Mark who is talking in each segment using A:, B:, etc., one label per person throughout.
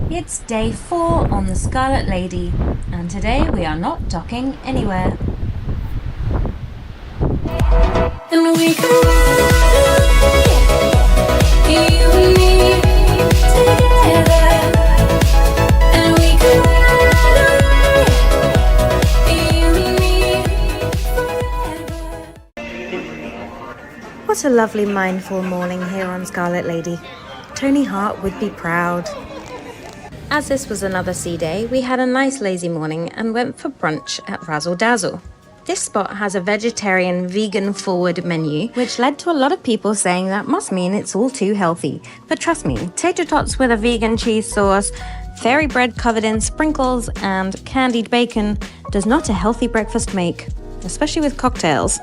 A: It's day 4 on the Scarlet Lady, and today we are not docking anywhere.
B: And we can you and me together. And we can you and me forever.
A: What a lovely mindful morning here on Scarlet Lady. Tony Hart would be proud. As this was another sea day, we had a nice lazy morning and went for brunch at Razzle Dazzle. This spot has a vegetarian, vegan-forward menu, which led to a lot of people saying that must mean it's all too healthy. But trust me, tater-tots with a vegan cheese sauce, fairy bread covered in sprinkles, and candied bacon does not a healthy breakfast make, especially with cocktails.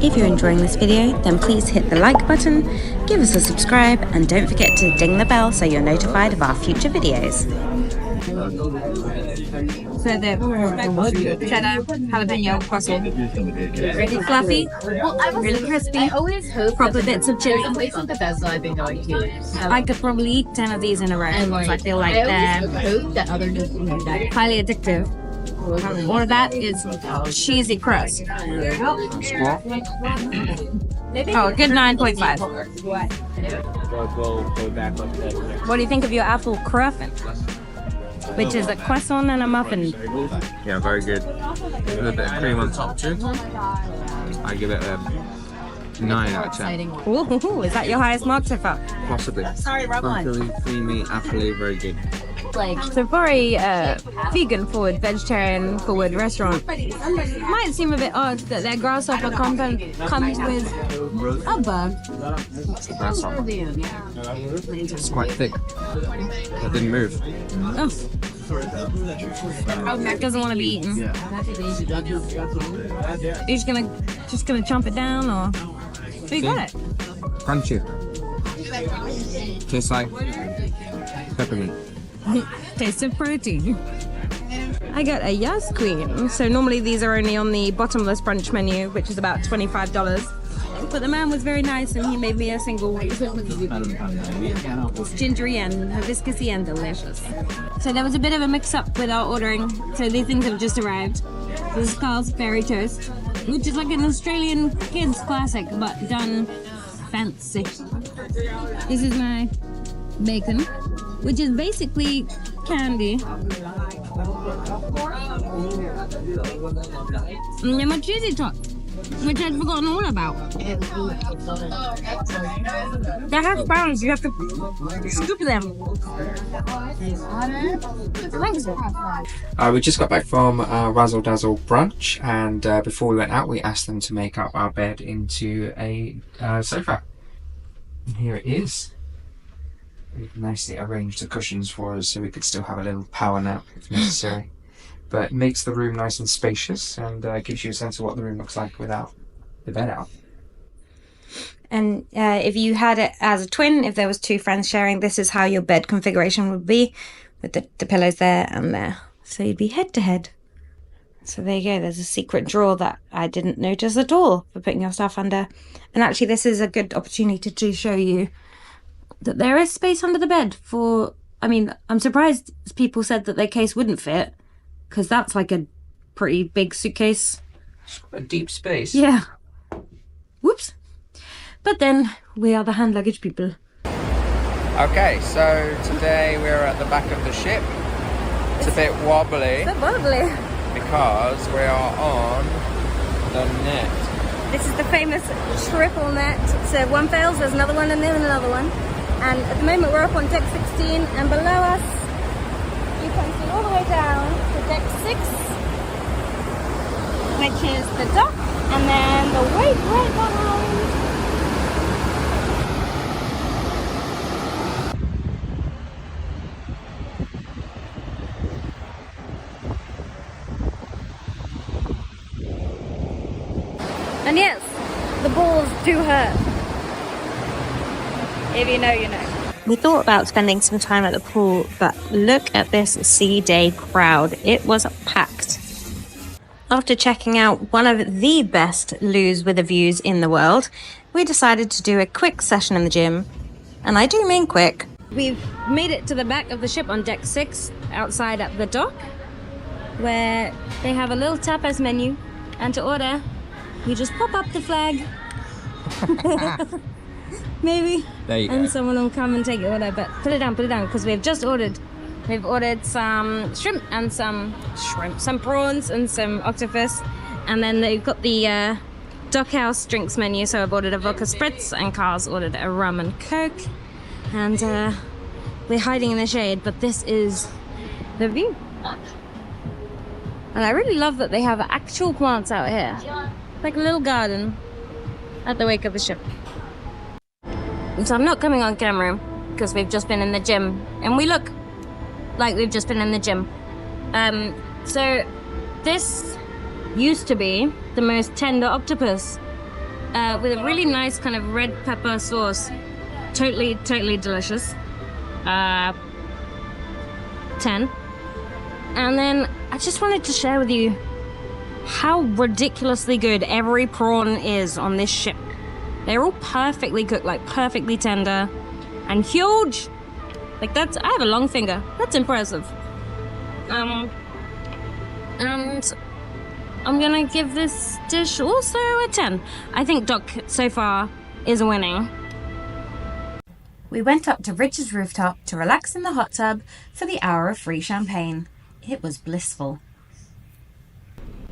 A: If you're enjoying this video, then please hit the like button, give us a subscribe, and don't forget to ding the bell so you're notified of our future videos.
C: So the cheddar, jalapeño, croissant. Really fluffy, really crispy, proper bits of chili.
D: The best I've been going to.
C: I could probably eat 10 of these in a row. I feel like they're highly addictive. All of that is cheesy crust. Oh, a good 9.5. What do you think of your apple cruffin? Which is a croissant and a muffin.
E: Yeah, very good. With a bit of cream on top too. I give it a 9 out of 10.
C: Ooh, is that your highest mark so far?
E: Possibly. Sorry, Bubbly, creamy, appley, very good.
C: So for a vegan-forward, vegetarian-forward restaurant, it might seem a bit odd that their grasshopper compound comes with a bug.
E: Grasshopper. It's quite thick. It didn't move.
C: Oh. That doesn't want to be eaten. You're just gonna chomp it down, or you got it?
E: Crunchy. Tastes like peppermint.
C: Taste of protein. I got a Yes Queen. So normally these are only on the bottomless brunch menu, which is about $25. But the man was very nice and he made me a single one. It's gingery and hibiscusy and delicious. So there was a bit of a mix-up with our ordering. So these things have just arrived. This is called Fairy Toast, which is like an Australian kids classic, but done fancy. This is my bacon, which is basically candy. And then my cheesy tots, which I'd forgotten all about. They're hash browns, you have to scoop them. Thanks.
E: We just got back from Razzle Dazzle Brunch, and before we went out we asked them to make up our bed into a sofa. And here it is. We've nicely arranged the cushions for us so we could still have a little power nap if necessary. But it makes the room nice and spacious and gives you a sense of what the room looks like without the bed out.
A: And if you had it as a twin, if there was 2 friends sharing, this is how your bed configuration would be, with the pillows there and there. So you'd be head to head. So there you go, there's a secret drawer that I didn't notice at all for putting your stuff under. And actually this is a good opportunity to show you that there is space under the bed for, I mean, I'm surprised people said that their case wouldn't fit, because that's like a pretty big suitcase.
E: It's got a deep space.
A: Yeah. Whoops. But then, we are the hand luggage people.
E: Okay, so today we're at the back of the ship. It's a bit wobbly.
A: So wobbly.
E: Because we are on the net.
A: This is the famous triple net. So one fails, there's another one, and then another one. And at the moment we're up on deck 16, and below us you can see all the way down to deck 6, which is the dock, and then the wake right behind. And yes, the balls do hurt. If you know, you know. We thought about spending some time at the pool, but look at this sea day crowd. It was packed. After checking out one of the best loos with the views in the world, we decided to do a quick session in the gym. And I do mean quick.
C: We've made it to the back of the ship on deck 6, outside at the dock, where they have a little tapas menu, and to order, you just pop up the flag. Maybe.
E: There you
C: and
E: go.
C: someone will come and take your order, but put it down, because we've just ordered. We've ordered some shrimp and some prawns and some octopus, and then they've got the dockhouse drinks menu, so I've ordered a vodka spritz and Carl's ordered a rum and coke, and we're hiding in the shade, but this is the view. And I really love that they have actual plants out here, like a little garden at the wake of the ship. So I'm not coming on camera because we've just been in the gym, and we look like we've just been in the gym. So this used to be the most tender octopus with a really nice kind of red pepper sauce. Totally delicious. 10. And then I just wanted to share with you how ridiculously good every prawn is on this ship. They're all perfectly cooked, like perfectly tender and huge. Like I have a long finger. That's impressive. And I'm gonna give this dish also a 10. I think Doc so far is winning.
A: We went up to Rich's rooftop to relax in the hot tub for the hour of free champagne. It was blissful.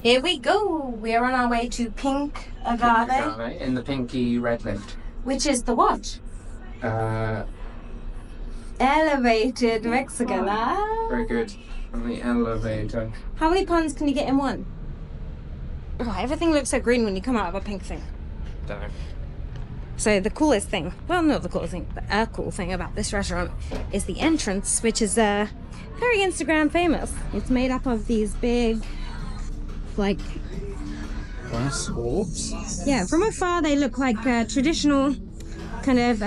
A: Here we go. We are on our way to Pink Agave,
E: In the pinky red lift.
A: which is the what? Elevated Mexican.
E: Very good. On the elevator.
C: How many puns can you get in one? Oh, everything looks so green when you come out of a pink thing.
E: Don't know.
C: So the coolest thing, well, not the coolest thing, but a cool thing about this restaurant is the entrance, which is very Instagram famous. It's made up of these big, like,
E: Glass orbs.
C: yeah, from afar they look like traditional kind of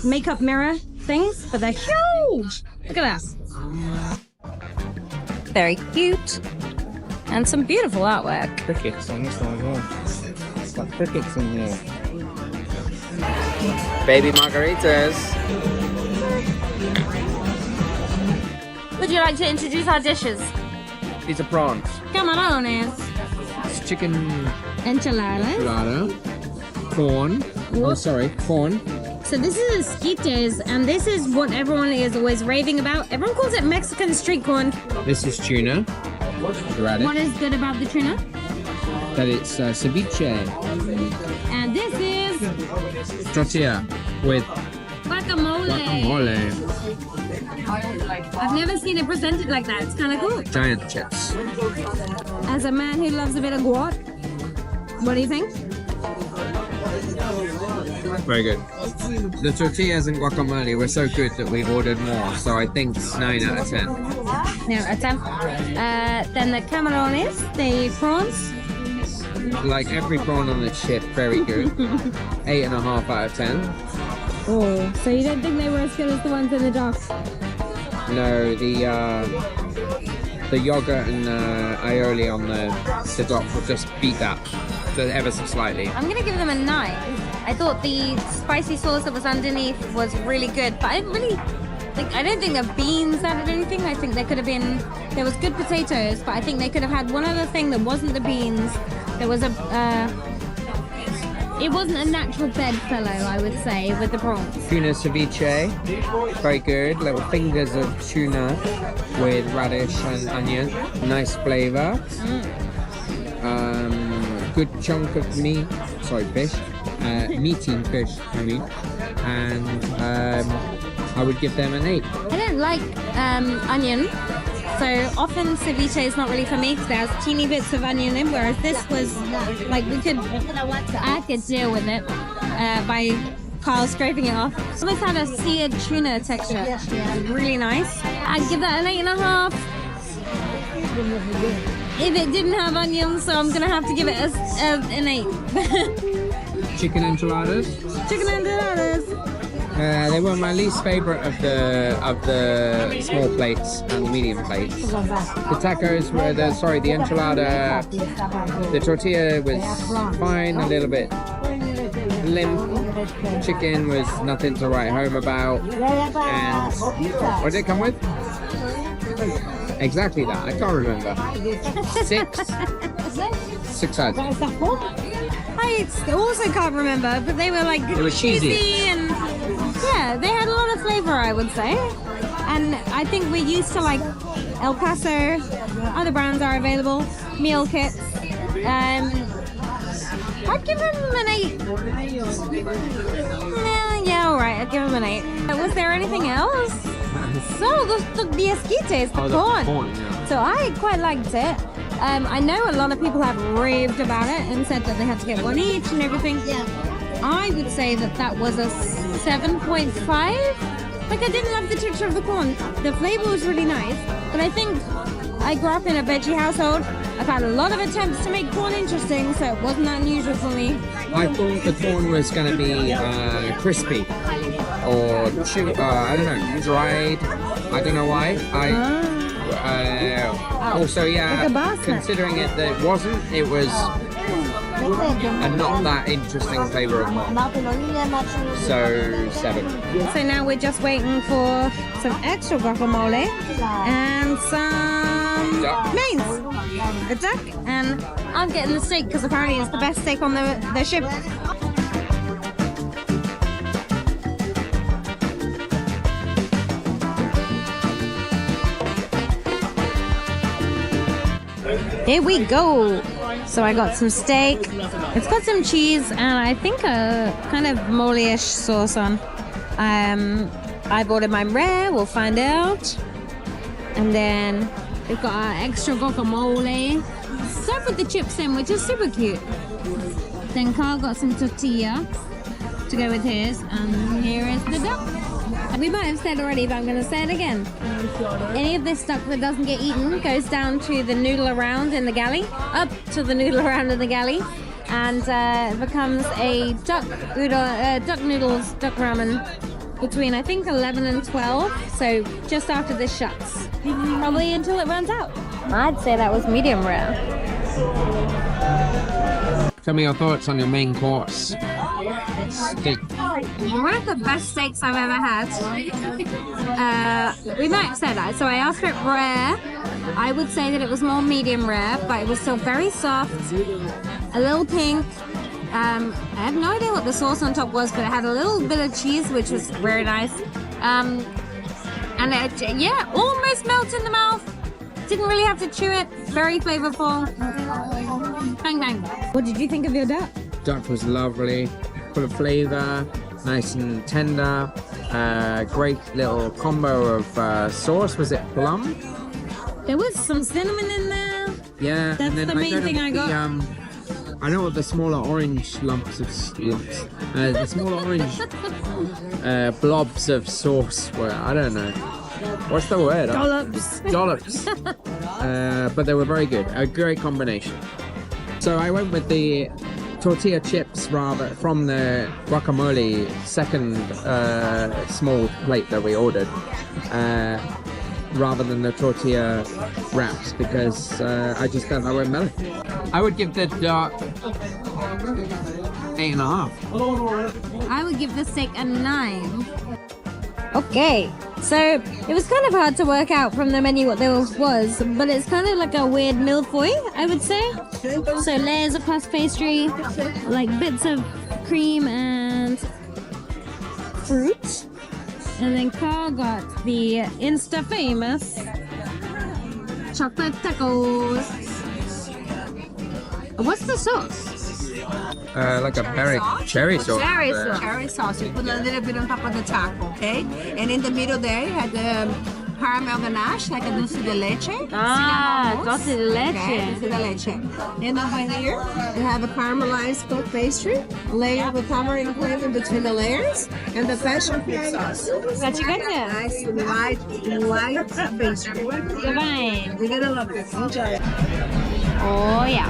C: makeup mirror things, but they're huge. Look at that. Very cute. And some beautiful artwork.
E: Crickets on this one as well. It's got crickets in here. Baby margaritas.
C: Would you like to introduce our dishes?
E: These are prawns.
C: Camarones.
E: It's chicken
C: Enchiladas.
E: enchilada. Corn. Oh, sorry, corn.
C: So this is esquites, and this is what everyone is always raving about. Everyone calls it Mexican street corn.
E: This is tuna. Radish.
C: What is good about the tuna?
E: That it's ceviche.
C: And this is
E: Tortilla with
C: guacamole.
E: guacamole.
C: I've never seen it presented like that. It's kind of cool.
E: Giant chips.
C: As a man who loves a bit of guac, what do you think?
E: Very good. The tortillas and guacamole were so good that we ordered more, so I think 9 out of 10.
C: No, a 10. Then the camarones, the prawns.
E: Like every prawn on the ship, very good. 8.5 out of 10.
C: Oh, so you don't think they were as good as the ones in the docks?
E: No, the yogurt and aioli on the dock will just beat that ever so slightly.
C: I'm gonna give them a 9. I thought the spicy sauce that was underneath was really good, but I don't think the beans added anything. I think there was good potatoes, but I think they could have had one other thing that wasn't the beans. There was it wasn't a natural bedfellow, I would say, with the prawns.
E: Tuna ceviche, very good. Little fingers of tuna with radish and onion. Nice flavour. Good chunk of meat. Sorry, fish. Meaty fish, I mean. And I would give them an 8.
C: I don't like onion, so often ceviche is not really for me because there's teeny bits of onion in, whereas this was like I could deal with it by Carl scraping it off. It's almost had a seared tuna texture. Really nice. I'd give that an 8.5. If it didn't have onions, so I'm gonna have to give it an 8.
E: Chicken enchiladas.
C: Chicken enchiladas.
E: They were my least favourite of the small plates and medium plates. The tacos were the enchilada. The tortilla was fine, a little bit limp. Chicken was nothing to write home about. And what did it come with? Exactly that. I can't remember. Six sides.
C: I also can't remember, but they were like
E: was cheesy.
C: and yeah, they had a lot of flavor, I would say. And I think we're used to like El Paso. Other brands are available. Meal kits. I'd give them an 8. Yeah, all right. I'd give them an 8. Was there anything else? So the esquites, the corn.
E: Yeah.
C: So I quite liked it. I know a lot of people have raved about it and said that they had to get one each and everything. Yeah. I would say that was a 7.5. Like, I didn't love the texture of the corn. The flavor was really nice, but I think I grew up in a veggie household. I've had a lot of attempts to make corn interesting, so it wasn't unusual for me.
E: I thought the corn was going to be crispy or I don't know, dried. I don't know why. Also, yeah, considering it that it wasn't, it was a not that interesting flavor of corn. So 7.
C: So now we're just waiting for some extra guacamole and some mains. A duck, and I'm getting the steak because apparently it's the best steak on the ship. Here we go. So I got some steak. It's got some cheese and I think a kind of mole-ish sauce on. I've ordered mine rare. We'll find out. And then we've got our extra guacamole. Served with the chips in, which is super cute. Then Carl got some tortilla to go with his. And here is the duck. We might have said already, but I'm going to say it again. Any of this duck that doesn't get eaten goes down to the noodle around in the galley, up to the noodle around in the galley, and becomes a duck noodles, duck ramen between I think 11 and 12. So just after this shuts, probably until it runs out. I'd say that was medium rare.
E: Tell me your thoughts on your main course. Steak.
C: One of the best steaks I've ever had. We might have said that. So I asked for it rare. I would say that it was more medium rare, but it was still very soft, a little pink. I have no idea what the sauce on top was, but it had a little bit of cheese, which was very nice. And it, yeah, almost melted in the mouth. Didn't really have to chew it. Very flavorful. Bang bang. What did you think of your duck?
E: Duck was lovely, full of flavor, nice and tender. Great little combo of sauce. Was it plum?
C: There was some cinnamon in there.
E: Yeah,
C: That's
E: and then
C: the main thing I got.
E: I know what the smaller orange the smaller orange blobs of sauce were. I don't know. What's the word? Dollops. But they were very good. A great combination. So I went with the tortilla chips rather from the guacamole second small plate that we ordered, rather than the tortilla wraps because I just felt I went mellow. I would give the duck 8.5.
C: I would give the steak a 9. Okay, so it was kind of hard to work out from the menu what there was, but it's kind of like a weird mille-feuille, I would say. So layers of puff pastry, like bits of cream and fruit. And then Carl got the Insta-famous chocolate tacos. What's the sauce?
E: Like a cherry sauce.
F: Cherry sauce. You put a little bit on top of the taco, okay? And in the middle there, you had the caramel ganache, like a dulce de leche.
C: Dulce de leche.
F: Okay, dulce de leche. And over here, you have a caramelized puff pastry, layered with tamarind flavor between the layers, and the passion fruit sauce.
C: What you got there?
F: Nice, light pastry.
C: Divine.
F: You're gonna love it. Enjoy.
C: Oh, yeah.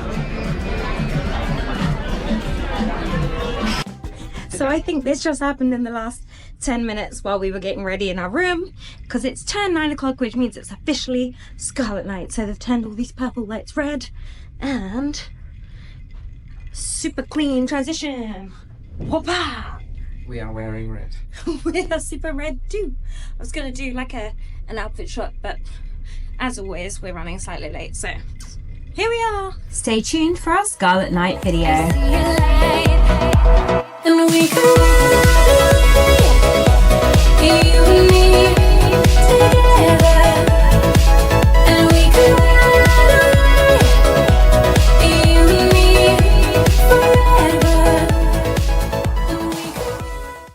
A: So I think this just happened in the last 10 minutes while we were getting ready in our room, because it's turned 9 o'clock, which means it's officially Scarlet Night. So they've turned all these purple lights red, and super clean transition.
C: Whoppa!
E: We are wearing red.
C: We are super red too. I was gonna do like an outfit shot, but as always, we're running slightly late, so here we are.
A: Stay tuned for our Scarlet Night video.
B: And we can